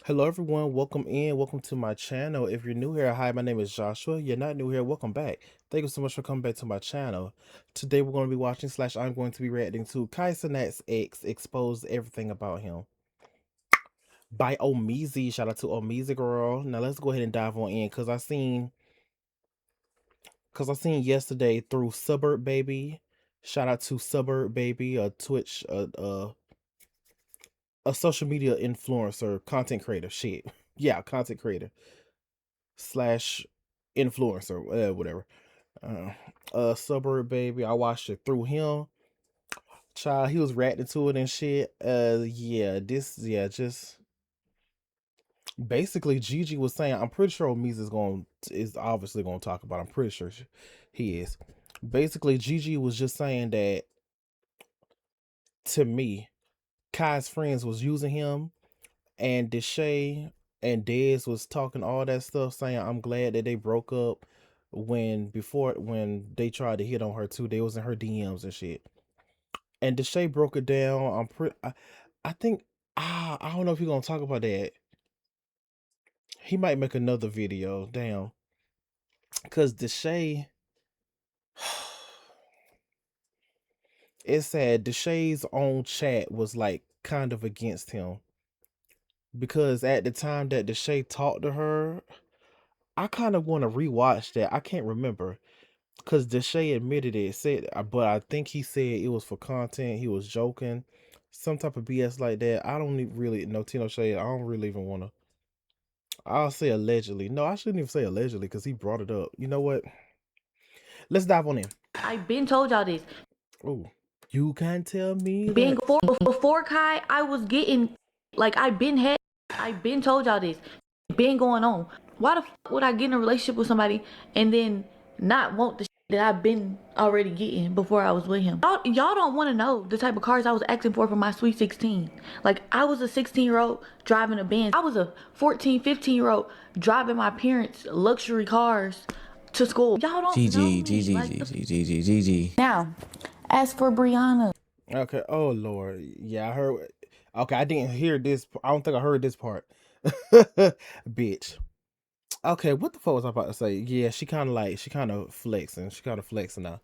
Hello everyone, welcome to my channel. If you're new here, hi, my name is Joshua. You're not new here, welcome back. Thank you so much for coming back to my channel. Today we're going to be watching / I'm going to be reacting to Cenat's ex expose everything about him by Ohmeezzy. Shout out to Ohmeezzy girl. Now let's go ahead and dive on in because I seen yesterday through Suburb Baby. Shout out to Suburb Baby, a Twitch a social media influencer, content creator, shit. Yeah, content creator slash influencer, whatever. Uh, Suburb Baby. I watched it through him. Child, he was reacting to it and shit. Just basically Gigi was saying. I'm pretty sure Ohmeezzy is obviously going to talk about. I'm pretty sure he is. Basically, Gigi was just saying that to me, Kai's friends was using him, and Deshae and Dez was talking all that stuff, saying I'm glad that they broke up when they tried to hit on her too. They was in her DMs and shit. And Deshae broke it down. I think I don't know if he's gonna talk about that. He might make another video. Damn, because Deshae, it's sad. Deshae's own chat was like kind of against him because at the time that Deshae talked to her, I kind of want to rewatch that. I can't remember because Deshae admitted it, but I think he said it was for content. He was joking, some type of BS like that. I don't really know Tino Shade. I don't really even want to. I'll say allegedly. No, I shouldn't even say allegedly because he brought it up. You know what? Let's dive on in. I've been told y'all this. Oh, you can't tell me Been that. before Kai, I was getting like I've been told y'all this. Been going on. Why the fuck would I get in a relationship with somebody and then not want the shit that I've been already getting before I was with him? Y'all don't want to know the type of cars I was asking for my sweet 16. Like I was a 16-year-old driving a Benz. I was a 14, 15-year-old driving my parents' luxury cars to school. Y'all don't know me. GG. Now, as for Brianna, Okay. Oh Lord. Yeah, I heard. Okay, I didn't hear this. I don't think I heard this part. Bitch. Okay, what the fuck was I about to say? Yeah, she kind of flexing. She kind of flexing now.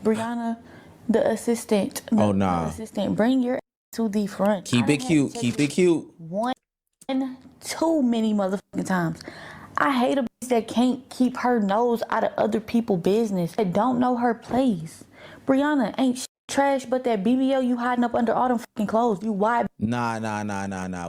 Brianna, the assistant, Oh nah. bring your ass to the front. Keep it cute. Keep it cute. One, too many motherfucking times. I hate a bitch that can't keep her nose out of other people's business. That don't know her place. Brianna ain't trash, but that BBL you hiding up under all them fucking clothes. You wide. Nah.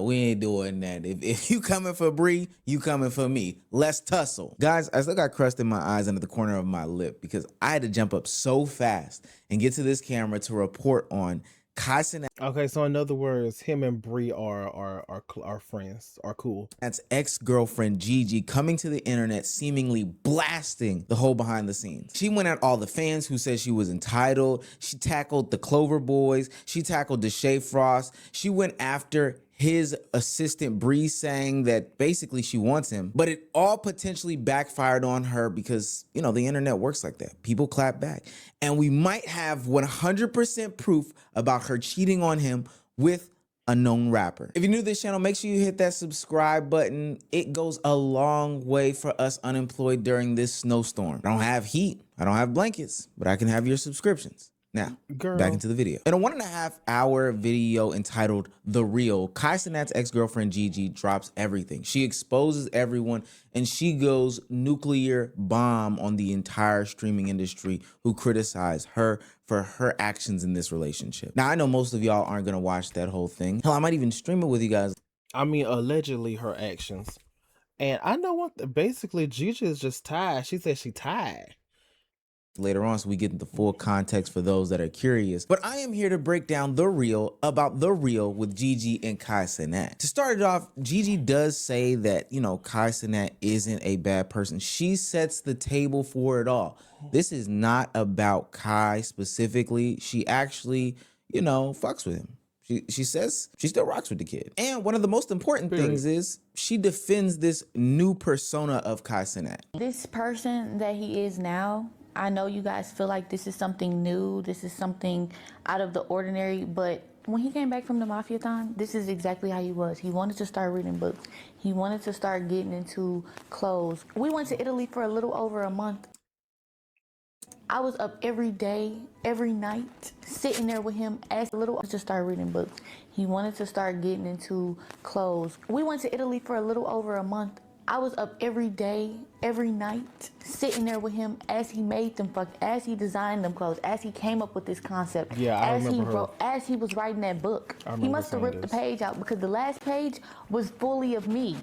We ain't doing that. If you coming for Bree, you coming for me. Let's tussle. Guys, I still got crust in my eyes and at the corner of my lip because I had to jump up so fast and get to this camera to report on Cenat's Okay, so in other words, him and Bree are friends, are cool. ex-girlfriend Gigi coming to the internet seemingly blasting the whole behind the scenes. She went at all the fans who said she was entitled. She tackled the Clover Boys. She tackled Deshae Frost. She went after his assistant Bree, saying that basically she wants him, but it all potentially backfired on her because, you know, the internet works like that. People clap back. And we might have 100% proof about her cheating on him with a known rapper. If you're new to this channel, make sure you hit that subscribe button. It goes a long way for us unemployed during this snowstorm. I don't have heat, I don't have blankets, but I can have your subscriptions. Now, Girl. back into the video. In a 1.5-hour video entitled The Real, Cenat's ex-girlfriend Gigi drops everything. She exposes everyone and she goes nuclear bomb on the entire streaming industry who criticize her for her actions in this relationship. Now, I know most of y'all aren't gonna watch that whole thing. Hell, I might even stream it with you guys. I mean, allegedly her actions. And I know basically Gigi is just tired. She said she tired. Later on, so we get the full context for those that are curious. But I am here to break down The Real about The Real with Gigi and Cenat. To start it off, Gigi does say that, you know, Cenat isn't a bad person. She sets the table for it all. This is not about Kai specifically. She actually, you know, fucks with him. She says she still rocks with the kid. And one of the most important things is she defends this new persona of Cenat. This person that he is now, I know you guys feel like this is something new, this is something out of the ordinary, but When he came back from the mafia time, this is exactly how he was. He wanted to start reading books. He wanted to start getting into clothes. We went to Italy for a little over a month. I was up every day, every night, sitting there with him as a little to start reading books. He wanted to start getting into clothes. We went to Italy for a little over a month. I was up every day, every night, sitting there with him as he made them as he designed them clothes, as he came up with this concept, Yeah, I as he remember her. wrote, as he was writing that book. I He remember must have seeing ripped the this. page out because the last page was fully of me.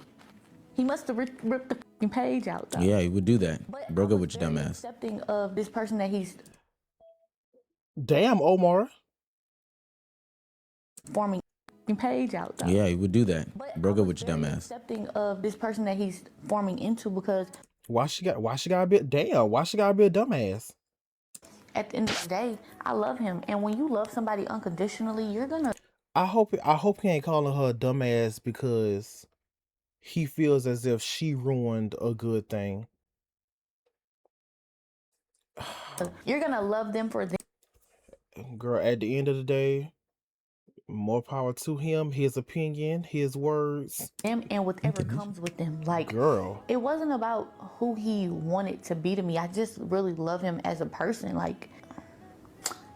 He must have ripped the fucking page out though. Yeah, he would do that. But I Broke up was with your dumb very ass. accepting of this person that he's Damn, Omar. forming page out though. Yeah, he would do that. But Broke I up was with your dumb very ass. accepting of this person that he's forming into because Why she gotta be why she gotta be a dumbass? at the end of the day, I love him. And when you love somebody unconditionally, you're gonna I hope he ain't calling her a dumbass because he feels as if she ruined a good thing. love them for Girl, at the end of the day, more power to him, his opinion, his words. them and whatever comes with them. Like Girl. it wasn't about who he wanted to be to me. I just really love him as a person. Like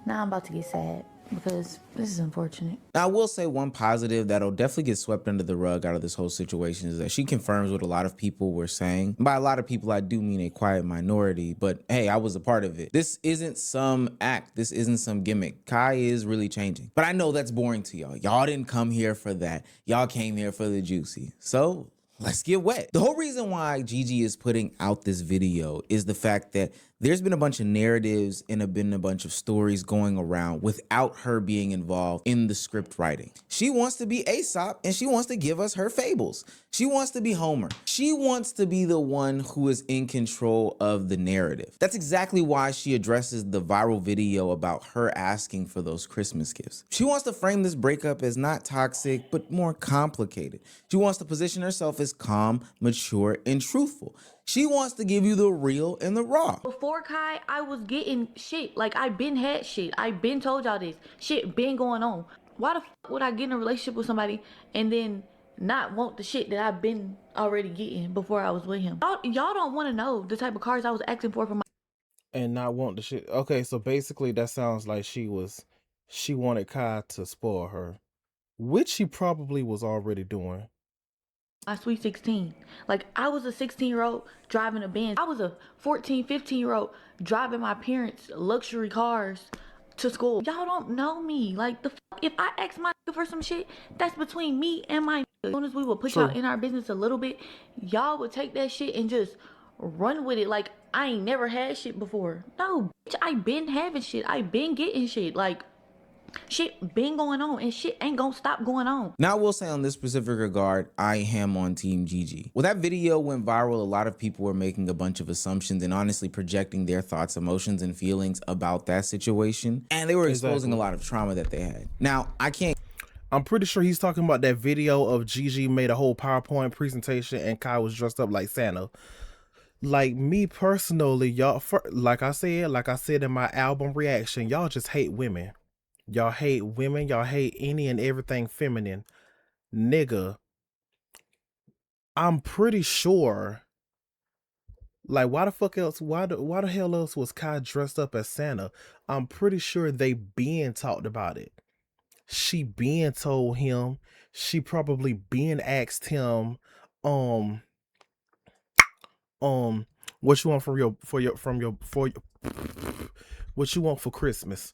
now I'm about to get sad because this is unfortunate. Now, I will say one positive that'll definitely get swept under the rug out of this whole situation is that she confirms what a lot of people were saying. By a lot of people, I do mean a quiet minority, but hey, I was a part of it. This isn't some act. This isn't some gimmick. Kai is really changing. But I know that's boring to y'all. Y'all didn't come here for that. Y'all came here for the juicy. So let's get wet. The whole reason why Gigi is putting out this video is the fact that there's been a bunch of narratives and been a bunch of stories going around without her being involved in the script writing. She wants to be Aesop and she wants to give us her fables. She wants to be Homer. She wants to be the one who is in control of the narrative. That's exactly why she addresses the viral video about her asking for those Christmas gifts. She wants to frame this breakup as not toxic, but more complicated. She wants to position herself as calm, mature, and truthful. She wants to give you the real and the raw. Before Kai, I was getting shit. Like I been had shit. I been told y'all this. Shit been going on. Why the fuck would I get in a relationship with somebody and then not want the shit that I've been already getting before I was with him? Y'all don't want to know the type of cars I was asking for my And not want the shit. Okay, so basically that sounds like she wanted Kai to spoil her, which she probably was already doing. sweet 16. Like I was a 16-year-old driving a Benz. I was a 14, 15-year-old driving my parents' luxury cars to school. Y'all don't know me. Like the fuck, if I ask my nigga for some shit, that's between me and my nigga. As soon as we would put y'all in our business a little bit, y'all would take that shit and just run with it like I ain't never had shit before. No, bitch, I been having shit. I been getting shit. Like shit been going on and shit ain't gonna stop going on. Now, I will say on this specific regard, I am on Team Gigi. When that video went viral, a lot of people were making a bunch of assumptions and honestly projecting their thoughts, emotions, and feelings about that situation. And they were exposing a lot of trauma that they had. Now, I'm pretty sure he's talking about that video of Gigi made a whole PowerPoint presentation and Kai was dressed up like Santa. Like me personally, y'all, like I said in my album reaction, y'all just hate women. Y'all hate women. Y'all hate any and everything feminine. Nigga, I'm pretty sure. Like, why the fuck else? Why the hell else was Kai dressed up as Santa? I'm pretty sure they been talked about it. She been told him. She probably been asked him, um, what you want what you want for Christmas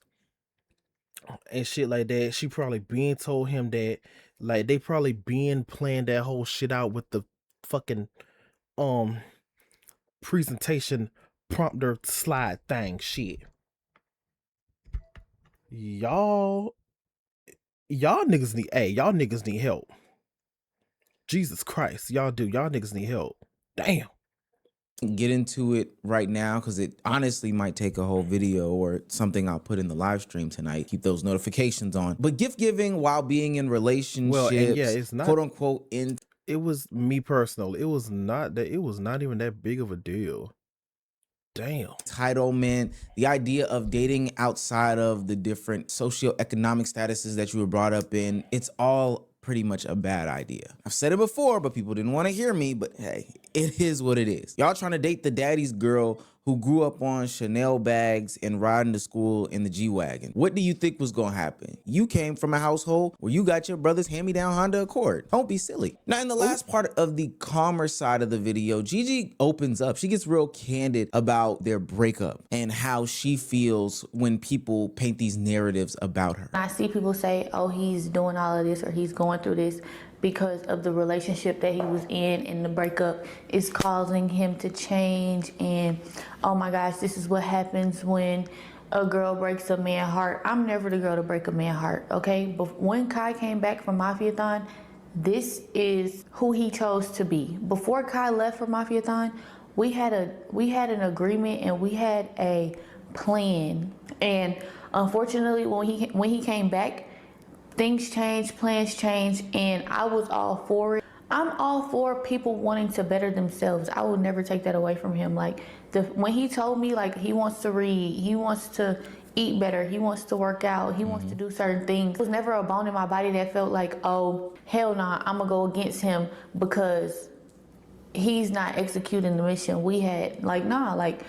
and shit like that. She probably been told him that. Like they probably been playing that whole shit out with the fucking presentation prompter slide thing shit. Y'all y'all niggas need help. Jesus Christ, y'all niggas need help. Damn. get into it right now because it honestly might take a whole video or something I'll put in the live stream tonight. Keep those notifications on. But gift giving while being in relationships, Well, and yeah, it's not quote unquote in. It was me personally. It was not even that big of a deal. Damn. Entitlement, the idea of dating outside of the different socioeconomic statuses that you were brought up in, it's all pretty much a bad idea. I've said it before, but people didn't want to hear me, but hey, it is what it is. Y'all trying to date the daddy's girl who grew up on Chanel bags and riding to school in the G-Wagon. What do you think was gonna happen? You came from a household where you got your brother's hand-me-down Honda Accord. Don't be silly. Now, in the last part of the calmer side of the video, Gigi opens up. She gets real candid about their breakup and how she feels when people paint these narratives about her. I see people say, oh, he's doing all of this or he's going through this because of the relationship that he was in, and the breakup is causing him to change, and oh my gosh, this is what happens when a girl breaks a man's heart. I'm never the girl to break a man's heart, okay? But when Kai came back from Mafiathon, this is who he chose to be. Before Kai left for Mafiathon, we had an agreement and we had a plan. And unfortunately, when he came back, things changed, plans changed, and I was all for it. I'm all for people wanting to better themselves. I would never take that away from him. Like when he told me like he wants to read, he wants to eat better, he wants to work out, he wants to do certain things. There was never a bone in my body that felt like, oh, hell nah, I'm gonna go against him because he's not executing the mission we had. Like, nah, like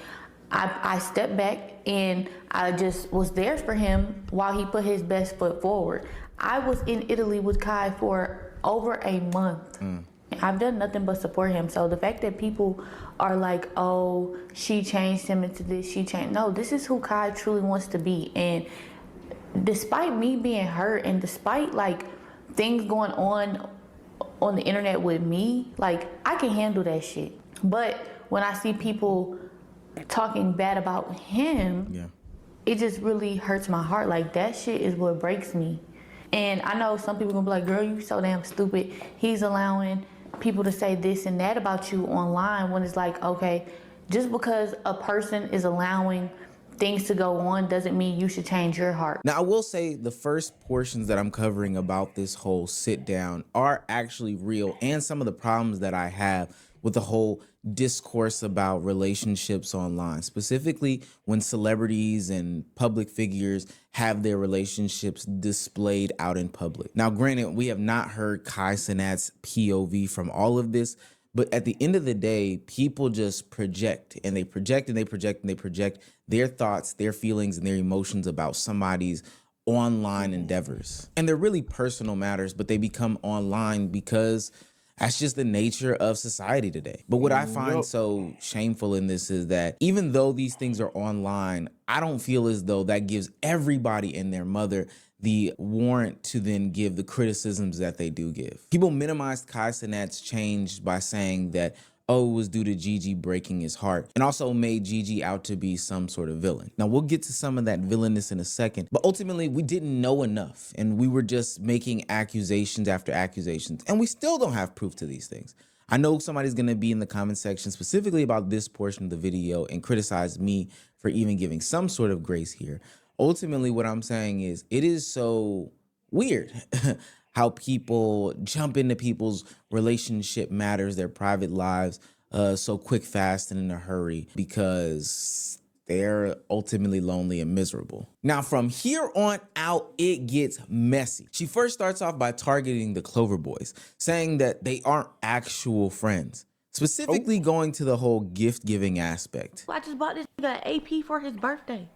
I stepped back and I just was there for him while he put his best foot forward. I was in Italy with Kai for over a month. I've done nothing but support him. So the fact that people are like, oh, she changed him into this, she changed. No, this is who Kai truly wants to be. And despite me being hurt and despite like things going on the internet with me, like I can handle that shit. But when I see people talking bad about him, it just really hurts my heart. Like that shit is what breaks me. And I know some people gonna be like, girl, you so damn stupid. He's allowing people to say this and that about you online, when it's like, okay, just because a person is allowing things to go on doesn't mean you should change your heart. Now, I will say the first portions that I'm covering about this whole sit down are actually real, and some of the problems that I have with the whole discourse about relationships online, specifically when celebrities and public figures have their relationships displayed out in public. Now, granted, we have not heard Kai Cenat's POV from all of this, but at the end of the day, people just project and they project and they project and they project their thoughts, their feelings, and their emotions about somebody's online endeavors. And they're really personal matters, but they become online because that's just the nature of society today. But what I find so shameful in this is that even though these things are online, I don't feel as though that gives everybody and their mother the warrant to then give the criticisms that they do give. People minimized Kai Cenat's change by saying that, oh, it was due to Gigi breaking his heart, and also made Gigi out to be some sort of villain. Now, we'll get to some of that villainous in a second, but ultimately, we didn't know enough, and we were just making accusations after accusations, and we still don't have proof to these things. I know somebody's gonna be in the comment section specifically about this portion of the video and criticize me for even giving some sort of grace here. Ultimately, what I'm saying is it is so weird how people jump into people's relationship matters, their private lives, so quick, fast, and in a hurry because they're ultimately lonely and miserable. Now, from here on out, it gets messy. She first starts off by targeting the Clover Boys, saying that they aren't actual friends, specifically going to the whole gift-giving aspect. I just bought this nigga an AP for his birthday.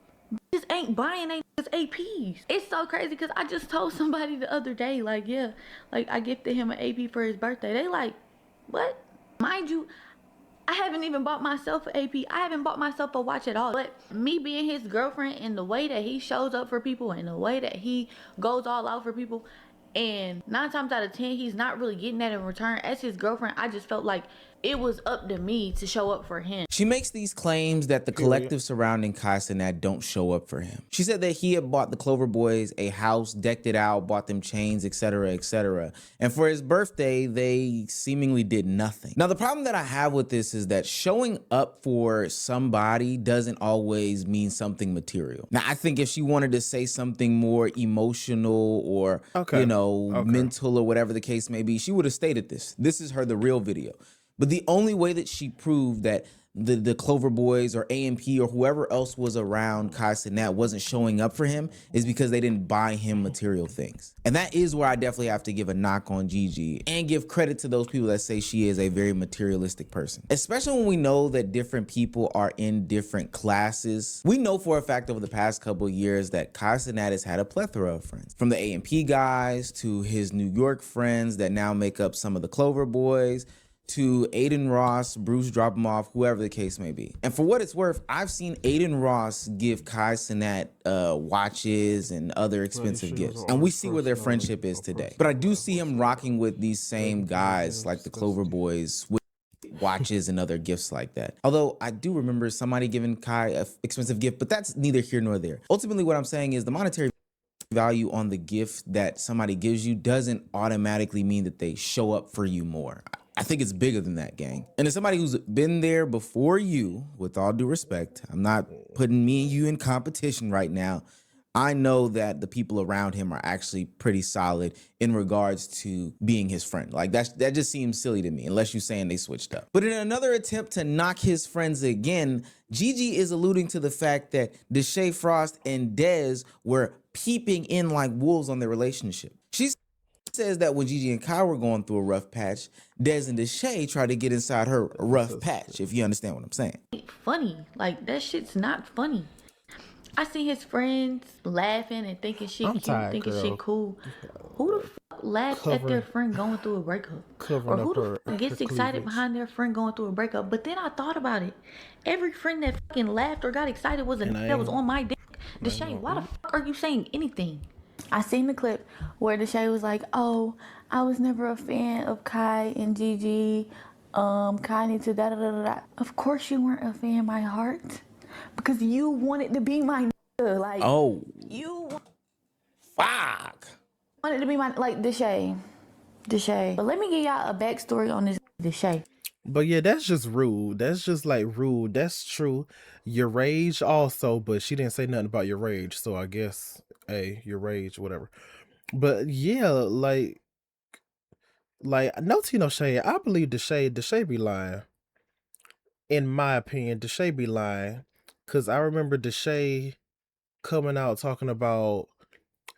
Just ain't buying his APs. It's so crazy because I just told somebody the other day, like, yeah, like I gifted him an AP for his birthday. They like, what? Mind you, I haven't even bought myself an AP. I haven't bought myself a watch at all. But me being his girlfriend and the way that he shows up for people and the way that he goes all out for people, and 9 times out of 10, he's not really getting that in return. As his girlfriend, I just felt like it was up to me to show up for him. She makes these claims that the collective surrounding Kai Cenat don't show up for him. She said that he had bought the Clover Boys a house, decked it out, bought them chains, etc., etc. And for his birthday, they seemingly did nothing. Now, the problem that I have with this is that showing up for somebody doesn't always mean something material. Now, I think if she wanted to say something more emotional or, mental or whatever the case may be, she would have stated this. This is the real video. But the only way that she proved that the Clover Boys or AMP or whoever else was around Kai Cenat wasn't showing up for him is because they didn't buy him material things. And that is where I definitely have to give a knock on Gigi and give credit to those people that say she is a very materialistic person. Especially when we know that different people are in different classes. We know for a fact over the past couple of years that Kai Cenat has had a plethora of friends. From the AMP guys to his New York friends that now make up some of the Clover Boys, to Aiden Ross, Bruce Drop 'em Off, whoever the case may be. And for what it's worth, I've seen Aiden Ross give Kai Cenat watches and other expensive gifts. And we see where their friendship is today. But I do see him rocking with these same guys like the Clover Boys with watches and other gifts like that. Although I do remember somebody giving Kai an expensive gift, but that's neither here nor there. Ultimately, what I'm saying is the monetary value on the gift that somebody gives you doesn't automatically mean that they show up for you more. I think it's bigger than that, gang. And as somebody who's been there before you, with all due respect, I'm not putting me and you in competition right now. I know that the people around him are actually pretty solid in regards to being his friend. Like that just seems silly to me, unless you're saying they switched up. But in another attempt to knock his friends again, Gigi is alluding to the fact that Deshae Frost and Dez were peeping in like wolves on their relationship. She says that when Gigi and Kai were going through a rough patch, Dez and Deshae tried to get inside her rough patch, if you understand what I'm saying. Funny. Like, that shit's not funny. I see his friends laughing and thinking shit I'm cute, tired, thinking girl. shit cool. Who the fuck laughs at their friend going through a breakup? Or who the fuck gets excited behind their friend going through a breakup? But then I thought about it. Every friend that fucking laughed or got excited was a nigga that was on my dick. Deshae, why the fuck are you saying anything? I seen the clip where Deshae was like, "Oh, I was never a fan of Kai and Gigi. Kai needs to da da da da." Of course you weren't a fan, my heart, because you wanted to be my nigga. Like, oh, you fuck. wanted to be my like Deshae. But let me give y'all a backstory on this Deshae. But yeah, that's just rude. That's just like rude. That's true. Your rage also, but she didn't say nothing about your rage, so I guess, hey, your rage, whatever. But yeah, like no tea, no shade. I believe Deshae be lying. In my opinion, Deshae be lying, cause I remember Deshae coming out talking about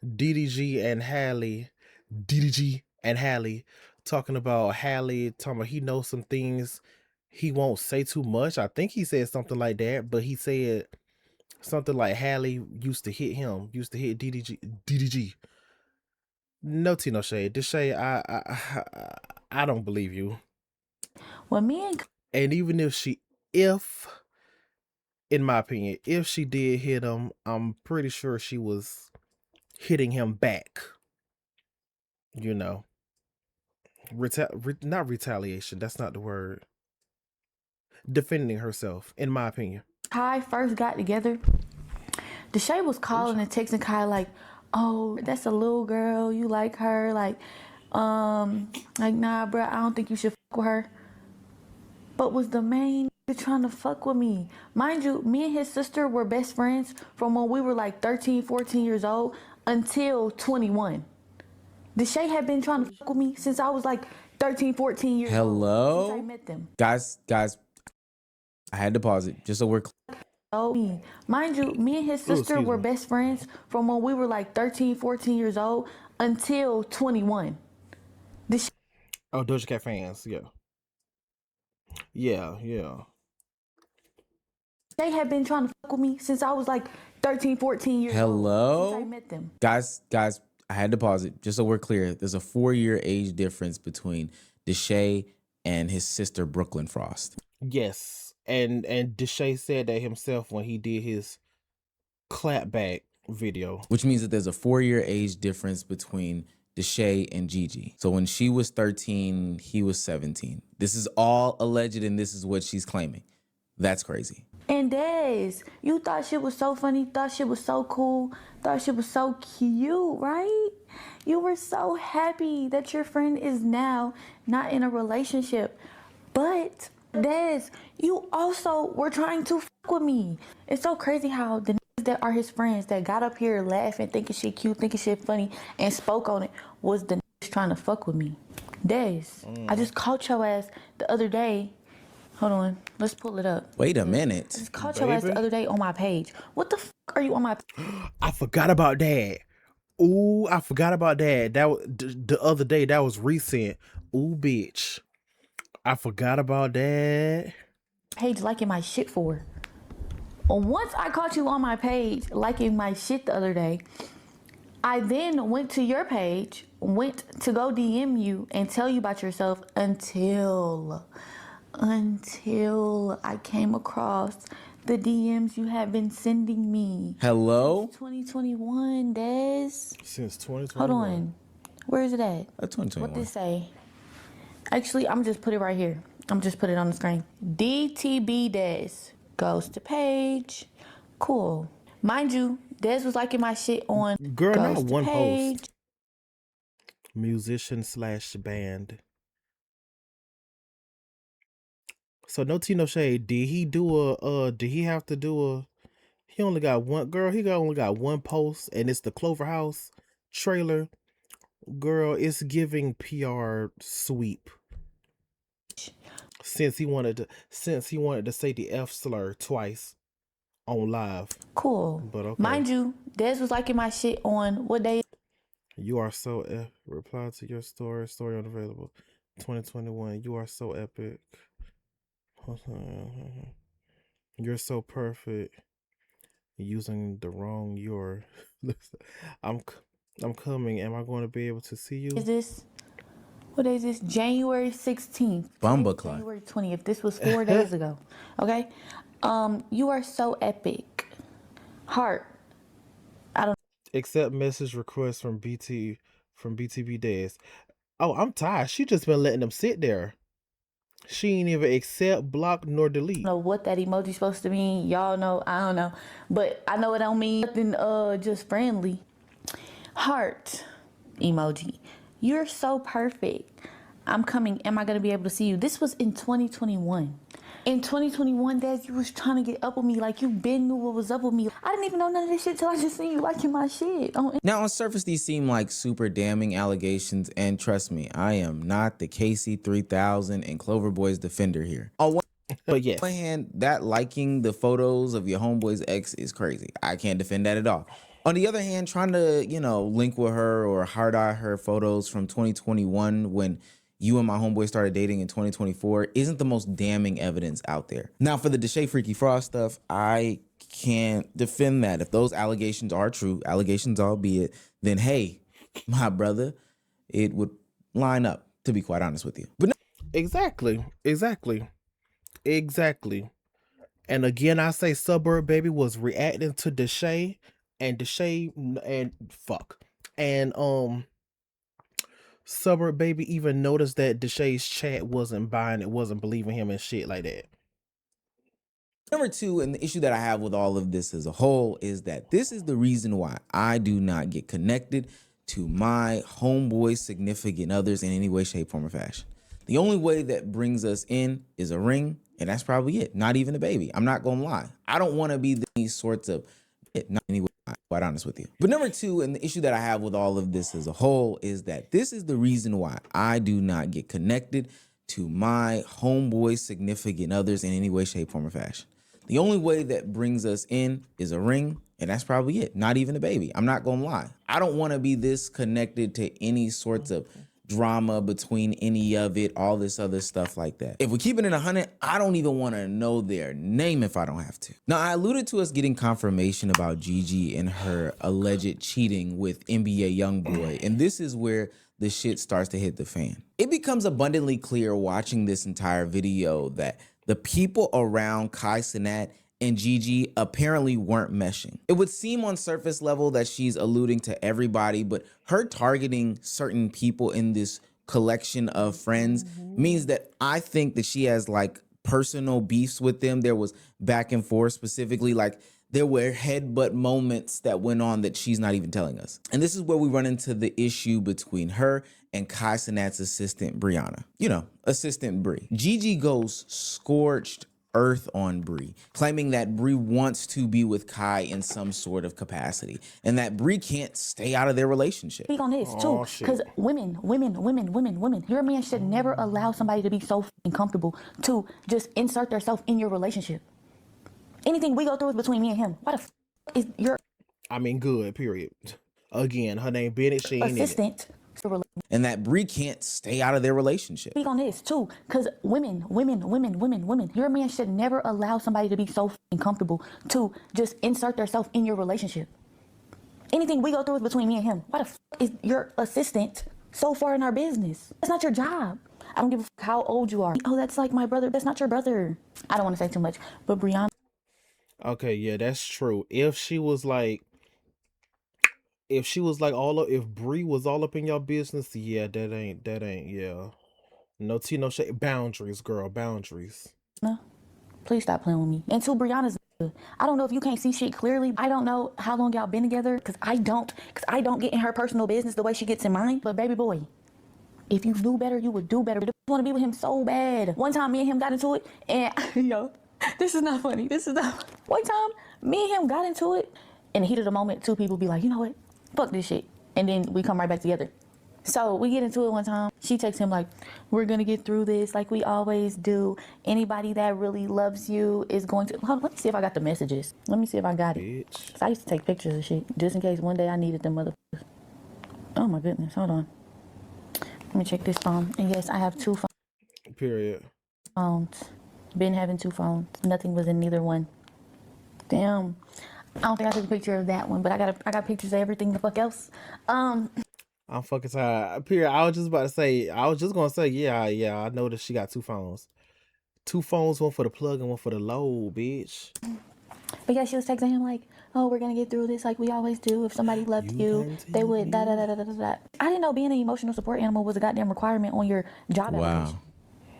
DDG and Hallie, DDG and Hallie, talking about Hallie, talking about he knows some things he won't say too much. I think he said something like that, but he said something like Hallie used to hit him, used to hit DDG. No tea, no shade. Deshae, I don't believe you. When me And even if, in my opinion, if she did hit him, I'm pretty sure she was hitting him back. You know, not retaliation. That's not the word. Defending herself, in my opinion. Kai first got together, Deshae was calling and texting Kai like, "Oh, that's a little girl. You like her? Like, nah, bro. I don't think you should fuck with her." But was the main trying to fuck with me? Mind you, me and his sister were best friends from when we were like 13, 14 years old until 21. Deshae had been trying to fuck with me since I was like 13, 14 years old. Since I met them. Guys, I had to pause it just so we're clear. Oh, mind you, me and his sister were best friends from when we were like 13, 14 years old until 21. Oh, Doja Cat fans, yeah. Yeah. They had been trying to fuck with me since I was like 13, 14 years old. Since I met them. Guys, I had to pause it just so we're clear. There's a 4-year age difference between Deshae and his sister Brooklyn Frost. Yes, and Deshae said that himself when he did his clapback video. Which means that there's a 4-year age difference between Deshae and Gigi. So when she was 13, he was 17. This is all alleged and this is what she's claiming. That's crazy. And Dez, you thought shit was so funny, thought shit was so cool, thought shit was so cute, right? You were so happy that your friend is now not in a relationship. But Dez, you also were trying to fuck with me. It's so crazy how the niggas that are his friends that got up here laughing, thinking shit cute, thinking shit funny, and spoke on it was the niggas trying to fuck with me. Dez, I just caught your ass the other day Hold on. Let's pull it up. Wait a I minute. just caught your ass the Baby. other day on my page. What the fuck are you on my I forgot about that. Ooh, I forgot about that. That was the other day. That was recent. Ooh, bitch. I forgot about that. page liking my shit for? Once I caught you on my page liking my shit the other day, I then went to your page, went to go DM you and tell you about yourself until I came across the DMs you have been sending me. Hello? 2021, Des. Since Hold 2021. on. Where is it at? What 2021. this say? Actually, I'm just put it right here. I'm just put it on the screen. DTB Des goes to page. Cool. Mind you, Des was liking my shit on Girl, goes not to one page. post. Musician / band. So no tea, no shade. Did he do did he have to do a he only got one girl, only got one post and it's the Clover House trailer. Girl, it's giving PR sweep. Since he wanted to say the F slur twice on live. Cool. But okay. Mind you, Des was liking my shit on what day? You are so reply to your story unavailable. 2021. You are so epic. You're so perfect. Using the wrong your. I'm coming. Am I going to be able to see you? Is this? What day is this? January 16th. Bumbleclot. January 20th. This was 4 days ago. Okay. You are so epic. Heart. Accept message request from BTB Days. Oh, I'm tired. She just been letting them sit there. She ain't even accept, block, nor delete. Know what that emoji's supposed to mean. Y'all know, I don't know. But I know it don't mean nothing just friendly. Heart emoji. You're so perfect. I'm coming. Am I gonna be able to see you? This was in 2021. In 2021, Dad, you was trying to get up with me like you been knew what was up with me. I didn't even know none of this shit till I just seen you liking my shit. Now, on surface, these seem like super damning allegations, and trust me, I am not the KC3000 and Cloverboy's defender here. But yes. On one hand, that liking the photos of your homeboy's ex is crazy. I can't defend that at all. On the other hand, trying to, link with her or hard eye her photos from 2021 when you and my homeboy started dating in 2024 isn't the most damning evidence out there. Now, for the Deshae Freaky Frost stuff, I can't defend that. If those allegations are true, allegations albeit, then hey, my brother, it would line up, to be quite honest with you. But no. Exactly. And again, I say Suburb Baby was reacting to Deshae and Suburb Baby even noticed that Deshae's chat wasn't buying it, wasn't believing him and shit like that. Number two, and the issue that I have with all of this as a whole, is that this is the reason why I do not get connected to my homeboy significant others in any way, shape, form, or fashion. The only way that brings us in is a ring, and that's probably it. Not even a baby. I'm not gonna lie. I don't want to be these sorts of not anyway, quite honest with you. But number two, and the issue that I have with all of this as a whole, is that this is the reason why I do not get connected to my homeboy significant others in any way, shape, form, or fashion. The only way that brings us in is a ring, and that's probably it. Not even a baby. I'm not gonna lie. I don't want to be this connected to any sorts of drama between any of it, all this other stuff like that. If we keep it in 100, I don't even want to know their name if I don't have to. Now, I alluded to us getting confirmation about Gigi and her alleged cheating with NBA YoungBoy, and this is where the shit starts to hit the fan. It becomes abundantly clear watching this entire video that the people around Cenat and Gigi apparently weren't meshing. It would seem on surface level that she's alluding to everybody, but her targeting certain people in this collection of friends means that I think that she has like personal beefs with them. There was back and forth, specifically like there were headbutt moments that went on that she's not even telling us. And this is where we run into the issue between her and Cenat's assistant, Brianna. Assistant Bri. Gigi goes scorched earth on Bree, claiming that Bree wants to be with Kai in some sort of capacity and that Bree can't stay out of their relationship. Speak on this too, because women, your man should never allow somebody to be so comfortable to just insert themselves in your relationship. Anything we go through is between me and him. Why the is your I mean, good, period. Again, her name Bennett, she ain't assistant? And that Bree can't stay out of their relationship. Speak on this too, because women, your man should never allow somebody to be so comfortable to just insert themselves in your relationship. Anything we go through is between me and him. Why the is your assistant so far in our business? That's not your job. I don't give a how old you are. Oh, that's like my brother. That's not your brother. I don't want to say too much, but Brianna. Okay, yeah, that's true. If she was like if Bree was all up in your business, yeah, that ain't yeah. No tea, no shade. Boundaries, girl, boundaries. No, please stop playing with me. And two, Brianna's. I don't know if you can't see shit clearly. I don't know how long y'all been together, because I don't get in her personal business the way she gets in mine. But baby boy, if you knew better, you would do better. I want to be with him so bad. One time, me and him got into it, and yo, this is not funny. This is not. One time, me and him got into it. In the heat of the moment, two people be like, you know what? Fuck this shit. And then we come right back together. So we get into it one time. She texts him like, we're going to get through this like we always do. Anybody that really loves you is going to... Hold on, let me see if I got the messages. Let me see if I got it. Bitch. 'Cause I used to take pictures of shit just in case one day I needed them motherfuckers. Oh my goodness, hold on. Let me check this phone. And yes, I have 2 Period. phones. Been having 2 phones. Nothing was in neither one. Damn. I don't think I took a picture of that one, but I got pictures of everything the fuck else. I'm fucking tired. Period. I was just gonna say, yeah, I noticed she got 2 phones. 2 phones, one for the plug and one for the load, bitch. But yeah, she was texting him like, oh, we're gonna get through this like we always do. If somebody loved you, they would da da da da da da. I didn't know being an emotional support animal was a goddamn requirement on your job application.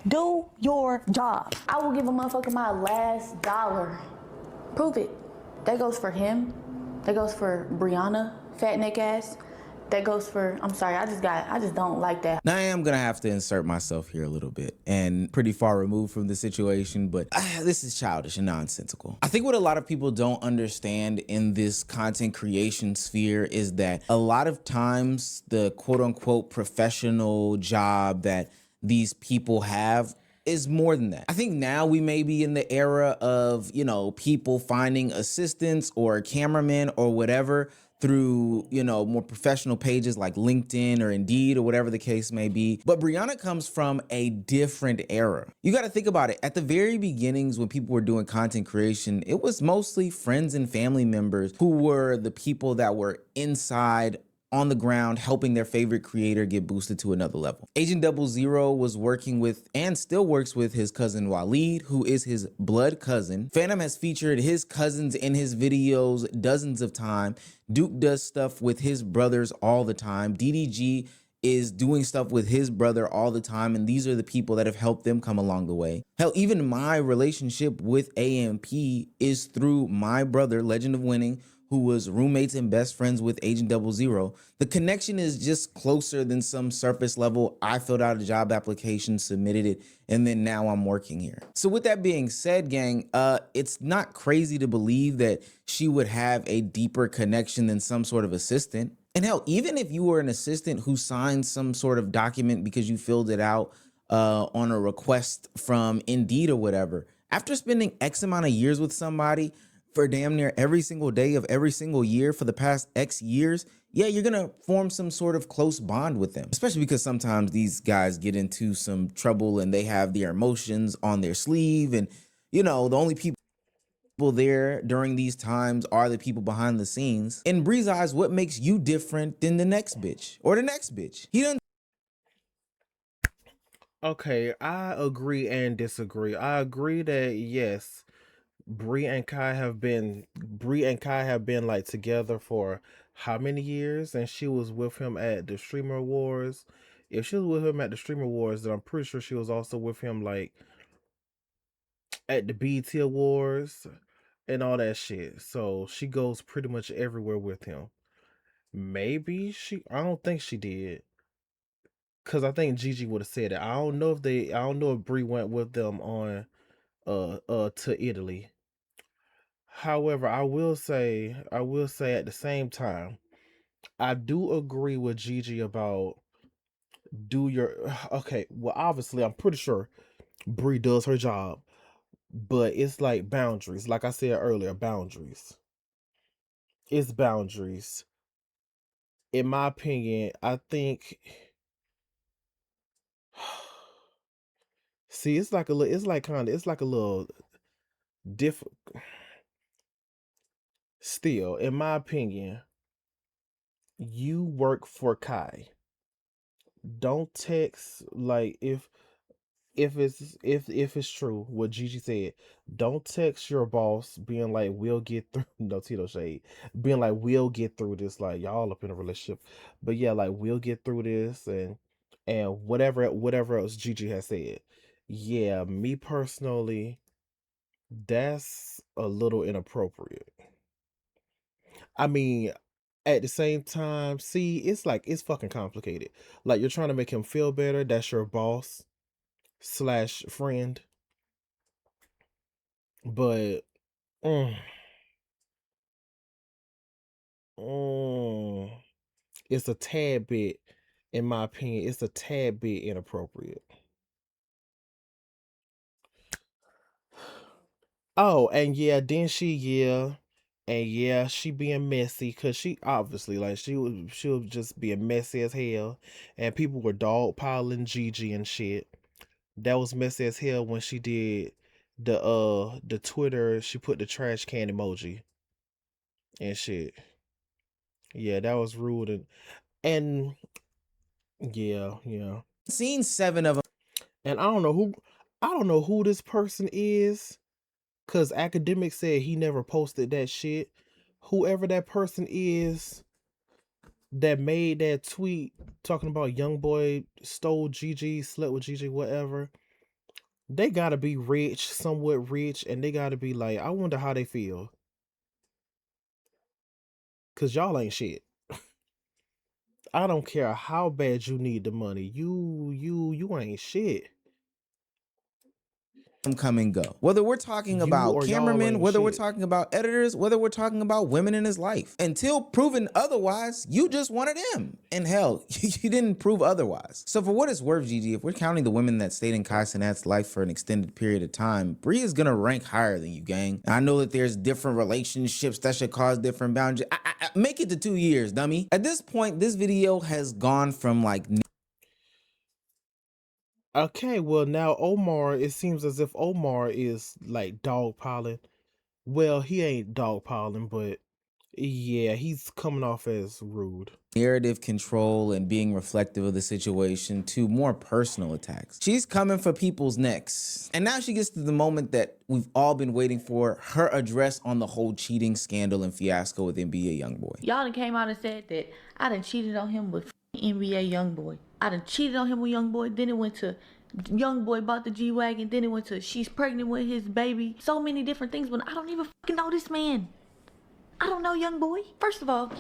Do your job. I will give a motherfucker my last dollar. Prove it. That goes for him. That goes for Brianna, fat neck ass. That goes for, I'm sorry, I just don't like that. Now I am gonna have to insert myself here a little bit and pretty far removed from the situation, but this is childish and nonsensical. I think what a lot of people don't understand in this content creation sphere is that a lot of times the quote unquote professional job that these people have is more than that. I think now we may be in the era of, you know, people finding assistants or cameramen or whatever through, you know, more professional pages like LinkedIn or Indeed or whatever the case may be. But Brianna comes from a different era. You got to think about it. At the very beginnings, when people were doing content creation, it was mostly friends and family members who were the people that were inside on the ground helping their favorite creator get boosted to another level. Agent 00 was working with and still works with his cousin Waleed, who is his blood cousin. Phantom has featured his cousins in his videos dozens of times. Duke does stuff with his brothers all the time. DDG is doing stuff with his brother all the time, and these are the people that have helped them come along the way. Hell, even my relationship with AMP is through my brother, Legend of Winning, who was roommates and best friends with Agent 00. The connection is just closer than some surface level. I filled out a job application, submitted it, and then now I'm working here. So with that being said, gang, it's not crazy to believe that she would have a deeper connection than some sort of assistant. And hell, even if you were an assistant who signed some sort of document because you filled it out on a request from Indeed or whatever, after spending X amount of years with somebody, for damn near every single day of every single year for the past X years, yeah, you're gonna form some sort of close bond with them, especially because sometimes these guys get into some trouble and they have their emotions on their sleeve. And, you know, the only people there during these times are the people behind the scenes. In Bree's eyes, what makes you different than the next bitch or the next bitch? He doesn't. Okay, I agree and disagree. I agree that yes, Bree and Kai have been like together for how many years? And she was with him at the Streamer Wars. If she was with him at the Streamer Wars, then I'm pretty sure she was also with him like at the BT Awards and all that shit. So she goes pretty much everywhere with him. I don't think she did. Cause I think Gigi would have said it. I don't know if Bree went with them on to Italy. However, I will say at the same time, I do agree with Gigi about do your okay. Well, obviously, I'm pretty sure Bree does her job, but it's like boundaries. Like I said earlier, boundaries. It's boundaries. In my opinion, I think. See, it's like a little. It's like kind of. It's like a little different. Still, in my opinion, you work for Kai. Don't text like if it's true what Gigi said, don't text your boss being like we'll get through no Tito shade. Being like we'll get through this, like y'all up in a relationship. But yeah, like we'll get through this and whatever else Gigi has said. Yeah, me personally, that's a little inappropriate. I mean, at the same time, see, it's like it's fucking complicated. Like you're trying to make him feel better. That's your boss slash friend, but mm, mm, it's a tad bit, in my opinion, it's a tad bit inappropriate. Oh, and yeah, then and yeah, she being messy because she obviously like she was just being messy as hell, and people were dogpiling Gigi and shit. That was messy as hell when she did the Twitter. She put the trash can emoji and shit. Yeah, that was rude and yeah. Seen 7 of them. And I don't know who this person is, cause academic said he never posted that shit. Whoever that person is that made that tweet talking about young boy stole Gigi, slept with Gigi, whatever. They gotta be rich, somewhat rich, and they gotta be like, I wonder how they feel. Cause y'all ain't shit. I don't care how bad you need the money. You ain't shit. Come and go. Whether we're talking You about or y'all cameramen, ain't whether we're shit. talking about editors, whether we're talking about women in his life. Until proven otherwise, you just wanted him. And hell, you didn't prove otherwise. So for what it's worth, Gigi, if we're counting the women that stayed in Kai Cenat's life for an extended period of time, Bree is gonna rank higher than you, gang. I know that there's different relationships that should cause different boundaries. Make it to 2 years, dummy. At this point, this video has gone from like Okay, well now Omar, it seems as if Omar is like dogpiling. Well, he ain't dogpiling, but yeah, he's coming off as rude. narrative control and being reflective of the situation to more personal attacks. She's coming for people's necks. And now she gets to the moment that we've all been waiting for, her address on the whole cheating scandal and fiasco with NBA YoungBoy. Y'all done came out and said that I done cheated on him with NBA YoungBoy. I done cheated on him with YoungBoy. Then it went to YoungBoy bought the G-Wagon. Then it went to she's pregnant with his baby. So many different things, but I don't even fucking know this man. I don't know YoungBoy. First of all,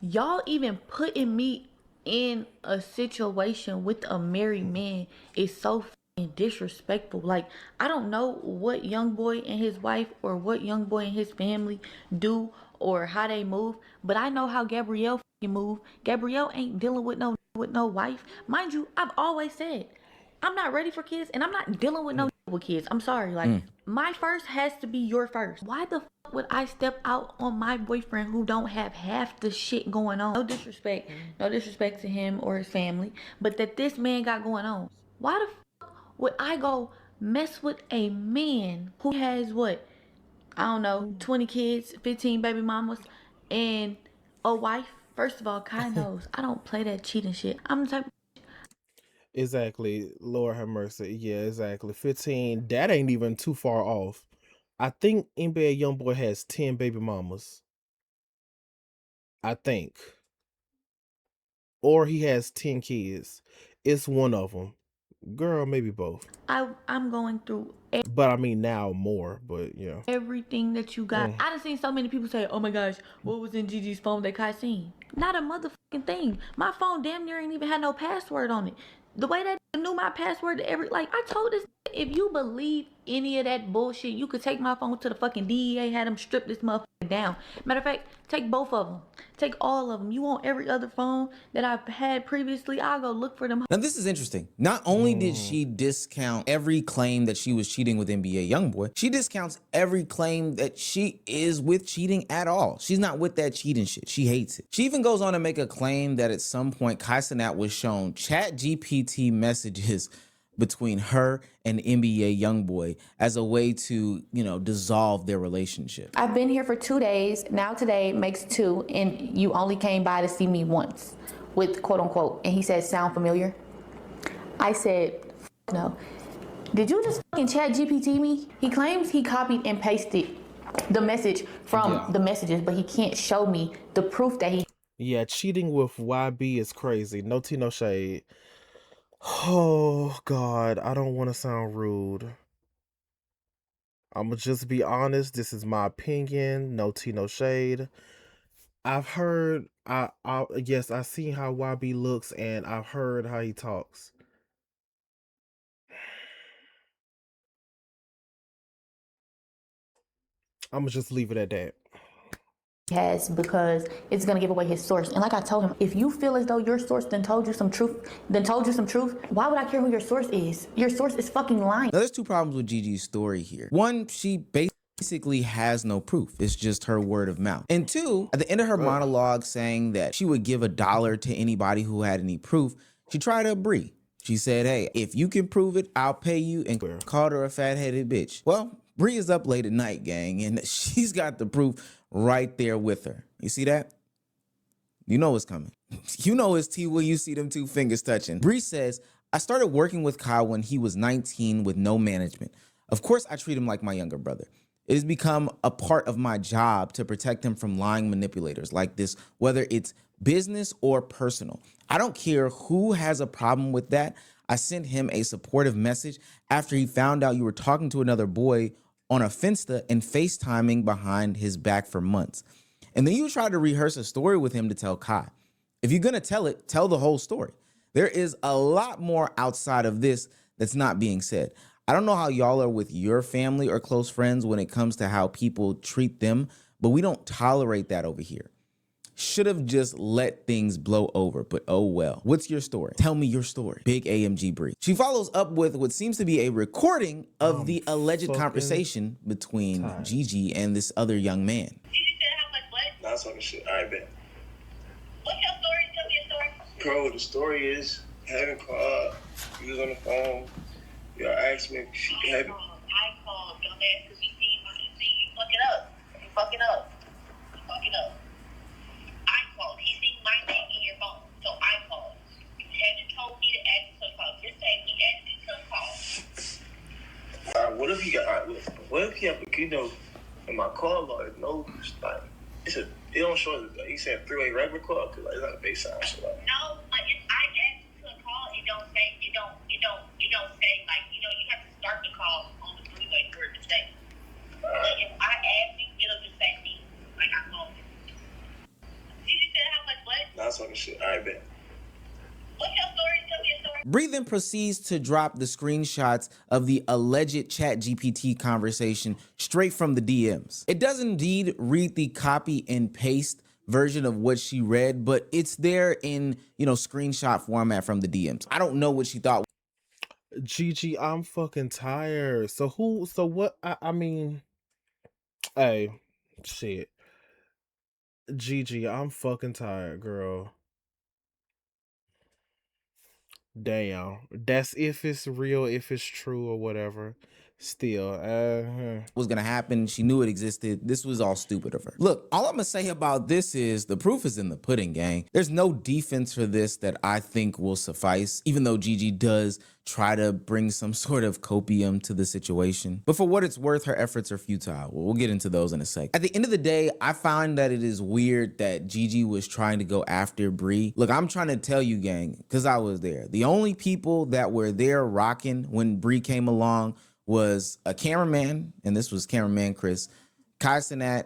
y'all even putting me in a situation with a married man is so fucking disrespectful. Like, I don't know what YoungBoy and his wife or what YoungBoy and his family do or how they move, but I know how Gabrielle fucking move. Gabrielle ain't dealing with no wife. Mind you, I've always said I'm not ready for kids and I'm not dealing with no with kids. I'm sorry. Like, my first has to be your first. Why the fuck would I step out on my boyfriend who don't have half the shit going on? No disrespect. No disrespect to him or his family. But that this man got going on. Why the fuck would I go mess with a man who has what? I don't know, 20 kids, 15 baby mamas, and a wife? First of all, Kai knows I don't play that cheating shit. I'm the type. Exactly. Lord have mercy. Yeah, exactly. 15. That ain't even too far off. I think NBA YoungBoy has 10 baby mamas. I think. Or he has 10 kids. It's one of them. Girl, maybe both. I'm going through But I mean now more, but yeah. everything that you got. I done seen so many people say, oh my gosh, what was in Gigi's phone that Kai seen? Not a motherfucking thing. My phone damn near ain't even had no password on it. The way that knew my password to every, like, I told this, if you believe any of that bullshit, you could take my phone to the fucking DEA, had them strip this motherfucker down. Matter of fact, take both of them. Take all of them. You want every other phone that I've had previously, I'll go look for them. Now, this is interesting. Not only did Mm. she discount every claim that she was cheating with NBA YoungBoy, she discounts every claim that she is with cheating at all. She's not with that cheating shit. She hates it. She even goes on to make a claim that at some point Cenat was shown ChatGPT messages between her and NBA YoungBoy as a way to, dissolve their relationship. I've been here for 2 days. Now today makes 2, and you only came by to see me once with quote unquote. And he said, sound familiar? I said, no. Did you just fucking chat GPT me? He claims he copied and pasted the message from the messages, but he can't show me the proof that he. Yeah, cheating with YB is crazy. No tea, no shade. Oh, God, I don't want to sound rude. I'm going to just be honest. This is my opinion. No tea, no shade. I've heard, yes, I've seen how YB looks, and I've heard how he talks. I'm going to just leave it at that. Has, because it's gonna give away his source. And like I told him, if you feel as though your source then told you some truth, why would I care who your source is? Your source is fucking lying. Now, there's two problems with Gigi's story here. One, she basically has no proof. It's just her word of mouth. And two, at the end of her monologue saying that she would give $1 to anybody who had any proof, she tried to Bree. She said, hey, if you can prove it, I'll pay you, and called her a fat-headed bitch. Well, Bree is up late at night, gang, and she's got the proof right there with her. You see that? You know what's coming. You know it's T when you see them two fingers touching. Bree says, I started working with Kyle when he was 19 with no management. Of course, I treat him like my younger brother. It has become a part of my job to protect him from lying manipulators like this, whether it's business or personal. I don't care who has a problem with that. I sent him a supportive message after he found out you were talking to another boy on a Finsta and FaceTiming behind his back for months. And then you try to rehearse a story with him to tell Kai. If you're gonna tell it, tell the whole story. There is a lot more outside of this that's not being said. I don't know how y'all are with your family or close friends when it comes to how people treat them, but we don't tolerate that over here. Should have just let things blow over, but oh well. What's your story? Tell me your story. Big AMG Bree. She follows up with what seems to be a recording of the alleged conversation between Gigi and this other young man. Did you say how much what? Not talking shit. All right, bet. What's your story? Tell me your story. Bro, the story is, having called, you was on the phone, y'all asked me if she had it. I called, dumbass, because you fucking up. You fucking up. You fucking up. I called. He seen my name in your phone, so I called. You hadn't told me to ask you to call. Just say he asked you to call. Alright, what if he got? What if he have a in my call log? No, like it don't show it. He said 3-way regular call because it's not a base sound. So like. No, but if I ask you to call, it don't say like you have to start the call on the 3-way for it to say. But if I ask you, it'll just say me like I called you. You said how much what? Nah, that's talking shit. All right, bet. What's your story? Tell me your story. Bree then proceeds to drop the screenshots of the alleged ChatGPT conversation straight from the DMs. It does indeed read the copy and paste version of what she read, but it's there in, screenshot format from the DMs. I don't know what she thought. Gigi, I'm fucking tired. So what? I mean, hey, shit. Gigi, I'm fucking tired, girl. Damn. That's if it's real, if it's true or whatever. Still, was gonna happen. She knew it existed. This was all stupid of her. Look, all I'm gonna say about this is the proof is in the pudding, gang. There's no defense for this that I think will suffice, even though Gigi does try to bring some sort of copium to the situation. But for what it's worth, her efforts are futile. We'll get into those in a sec. At the end of the day, I find that it is weird that Gigi was trying to go after Bree. Look, I'm trying to tell you, gang, because I was there. The only people that were there rocking when Bree came along was a cameraman, and this was cameraman Chris, Cenat,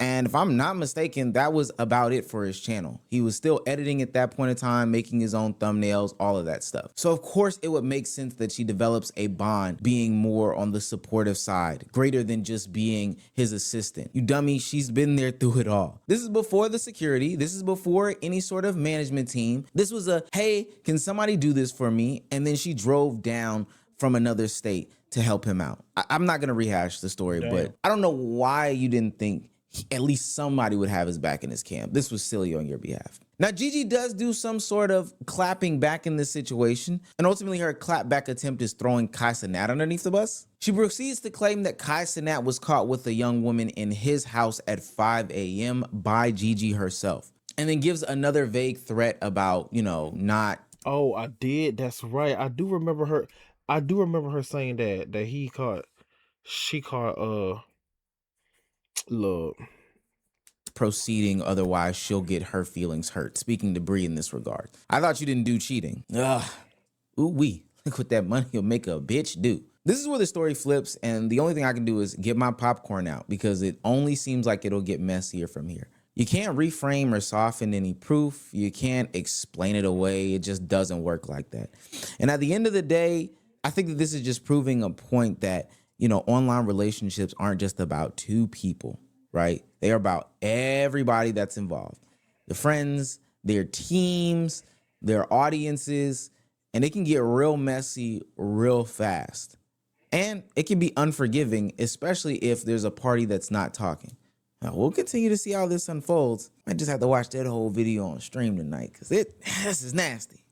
And if I'm not mistaken, that was about it for his channel. He was still editing at that point in time, making his own thumbnails, all of that stuff. So of course it would make sense that she develops a bond being more on the supportive side, greater than just being his assistant. You dummy, she's been there through it all. This is before the security. This is before any sort of management team. This was a, hey, can somebody do this for me? And then she drove down from another state to help him out. I'm not gonna rehash the story, Damn. but I don't know why you didn't think at least somebody would have his back in his camp. This was silly on your behalf. Now, Gigi does do some sort of clapping back in this situation, and ultimately her clapback attempt is throwing Cenat underneath the bus. She proceeds to claim that Cenat was caught with a young woman in his house at 5 a.m. by Gigi herself, and then gives another vague threat about, you know, not. Oh, I did. That's right. I do remember her. I do remember her saying that she caught look. Proceeding, otherwise she'll get her feelings hurt. Speaking to Bree in this regard. I thought you didn't do cheating. Ugh. Ooh wee. Look what that money will make a bitch do. This is where the story flips, and the only thing I can do is get my popcorn out because it only seems like it'll get messier from here. You can't reframe or soften any proof. You can't explain it away. It just doesn't work like that. And at the end of the day, I think that this is just proving a point that, you know, online relationships aren't just about two people, right? They are about everybody that's involved. The friends, their teams, their audiences, and it can get real messy real fast. And it can be unforgiving, especially if there's a party that's not talking. Now, we'll continue to see how this unfolds. I just have to watch that whole video on stream tonight because this is nasty.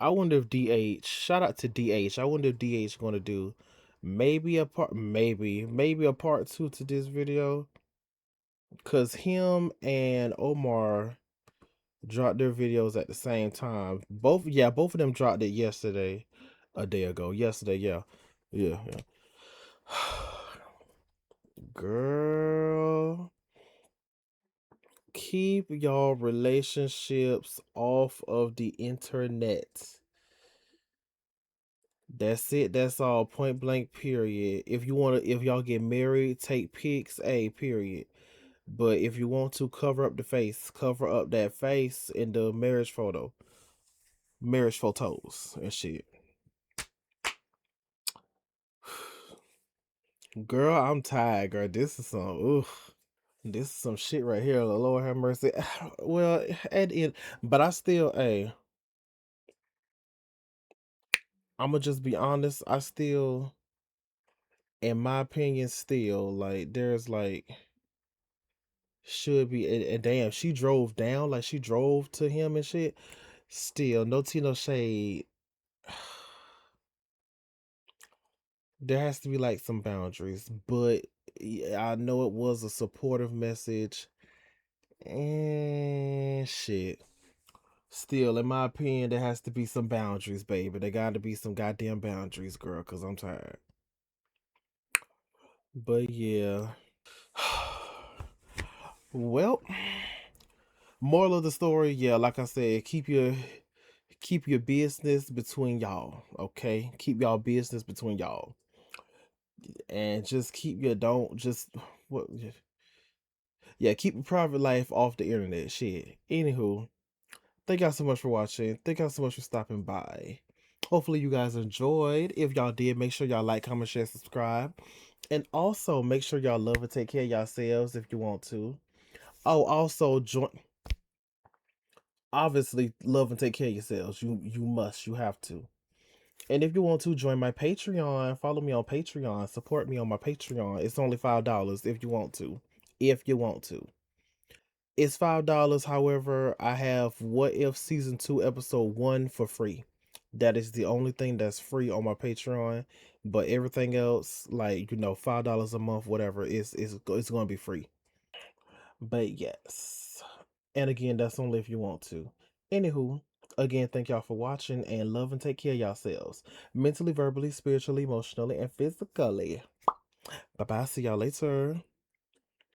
I wonder if DH, shout out to DH. I wonder if DH going to do maybe a part 2 to this video, cause him and Omar dropped their videos at the same time. Both of them dropped it yesterday, a day ago. Yesterday, yeah. Girl, keep y'all relationships off of the internet. That's it. That's all. Point blank. Period. If y'all get married, take pics. Period. But if you want to cover up the face, cover up that face in the marriage photos and shit. Girl, I'm tired, girl. This is some shit right here. Lord have mercy. Well, at the end, but I still, I'ma just be honest. I still, in my opinion, still like there's like should be and damn, she drove down like she drove to him and shit. Still, no tea, no shade. There has to be like some boundaries, but I know it was a supportive message and shit. Still, in my opinion, there has to be some boundaries, baby. There got to be some goddamn boundaries, girl, because I'm tired. But yeah. Well, moral of the story, yeah, like I said, keep your business between y'all, okay? Keep y'all business between y'all. And just keep your don't just what yeah, keep your private life off the internet. Shit. Anywho, thank y'all so much for watching. Thank y'all so much for stopping by. Hopefully you guys enjoyed. If y'all did, make sure y'all like, comment, share, subscribe. And also make sure y'all love and take care of yourselves if you want to. Oh, also join, obviously love and take care of yourselves. You have to. And if you want to join my Patreon, follow me on Patreon, support me on my Patreon. It's only $5 if you want to. If you want to. It's $5. However, I have What If Season 2 Episode 1 for free. That is the only thing that's free on my Patreon. But everything else, like, $5 a month, whatever, it's going to be free. But yes. And again, that's only if you want to. Anywho, again, thank y'all for watching and love and take care of yourselves. Mentally, verbally, spiritually, emotionally, and physically. Bye-bye. See y'all later.